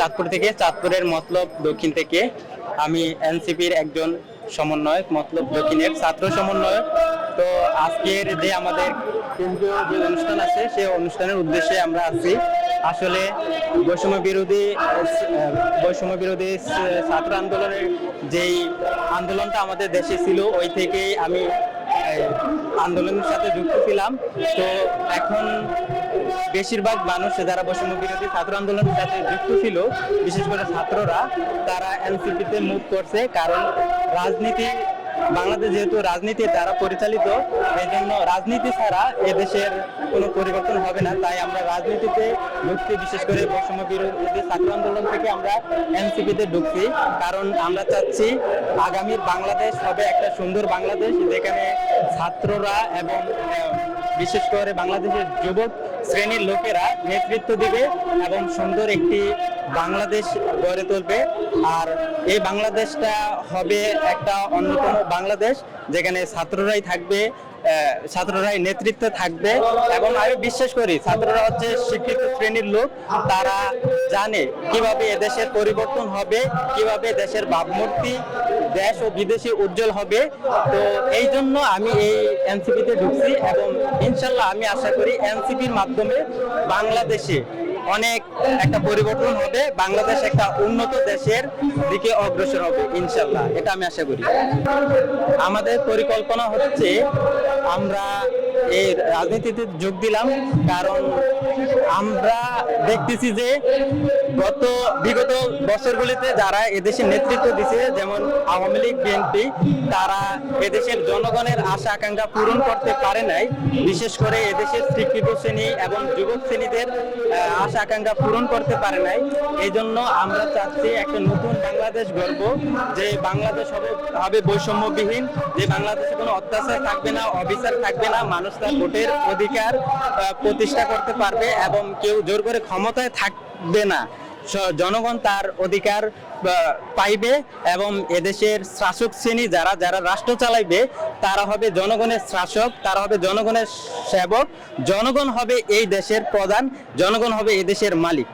চাঁদপুর থেকে, চাঁদপুরের মতলব দক্ষিণ থেকে। আমি এনসিপির একজন সমন্বয়ক, মতলব দক্ষিণের ছাত্র সমন্বয়ক। তো আজকের যে আমাদের কেন্দ্রীয় যে অনুষ্ঠান আছে সেই অনুষ্ঠানের উদ্দেশ্যে আমরা আছি। আসলে বৈষম্য বিরোধী ছাত্র আন্দোলনের যেই আন্দোলনটা আমাদের দেশে ছিল, ওই থেকেই আমি আন্দোলনের সাথে যুক্ত ছিলাম। তো এখন বেশিরভাগ মানুষ যারা বৈষম্য বিরোধী ছাত্র আন্দোলনের সাথে যুক্ত ছিল, বিশেষ করে ছাত্ররা, তারা এনসিপিতে মুভ করছে। কারণ রাজনীতি, বাংলাদেশ যেহেতু রাজনীতির দ্বারা পরিচালিত, এই জন্য রাজনীতি ছাড়া এদেশের কোনো পরিবর্তন হবে না। তাই আমরা রাজনীতিতে ঢুকছি, বিশেষ করে বৈষম্য বিরোধী ছাত্র আন্দোলন থেকে আমরা এনসিপিতে ঢুকছি। কারণ আমরা চাচ্ছি আগামীর বাংলাদেশ হবে একটা সুন্দর বাংলাদেশ, যেখানে ছাত্ররা এবং বিশেষ করে বাংলাদেশের যুবক শ্রেণীর লোকেরা নেতৃত্ব দিবে এবং সুন্দর একটি বাংলাদেশ গড়ে তুলবে। আর এই বাংলাদেশটা হবে একটা অন্যতম বাংলাদেশ, যেখানে ছাত্ররাই থাকবে, ছাত্ররাই নেতৃত্বে থাকবে। এবং আমি বিশ্বাস করি ছাত্ররা হচ্ছে শিক্ষিত শ্রেণীর লোক, তারা জানে কিভাবে এদেশের পরিবর্তন হবে, কিভাবে দেশের ভাবমূর্তি দেশ ও বিদেশে উজ্জ্বল হবে। তো এই জন্য আমি এই এনসিপিতে ঢুকছি এবং ইনশাল্লাহ আমি আশা করি এনসিপির মাধ্যমে বাংলাদেশে অনেক একটা পরিবর্তন হবে, বাংলাদেশ একটা উন্নত দেশের দিকে অগ্রসর হবে ইনশাল্লাহ, এটা আমি আশা করি। আমাদের পরিকল্পনা হচ্ছে আমরা এই রাজনীতিতে যোগ দিলাম কারণ আমরা দেখতেছি যে বিগত বছরগুলিতে যারা এদেশে নেতৃত্ব দিচ্ছে, যেমন আওয়ামী লীগ, বিএনপি, তারা এদেশের জনগণের আশা আকাঙ্ক্ষা পূরণ করতে পারে নাই। বিশেষ করে এদেশের শিক্ষিত শ্রেণী এবং যুবক শ্রেণীদের আশা আকাঙ্ক্ষা পূরণ করতে পারে নাই। এই জন্য আমরা চাচ্ছি একটা নতুন বাংলাদেশ গড়ব, যে বাংলাদেশ হবে বৈষম্যবিহীন, যে বাংলাদেশে কোনো অত্যাচার থাকবে না, অবিচার থাকবে না, মানুষ তার ভোটের অধিকার প্রতিষ্ঠা করতে পারবে এবং কেউ জোর করে ক্ষমতায় থাকবে না, জনগণ তার অধিকার পাইবে। এবং এদেশের শাসক শ্রেণী যারা রাষ্ট্র চালাইবে, তারা হবে জনগণের শাসক, তারা হবে জনগণের সেবক, জনগণ হবে এই দেশের প্রধান, জনগণ হবে এই দেশের মালিক।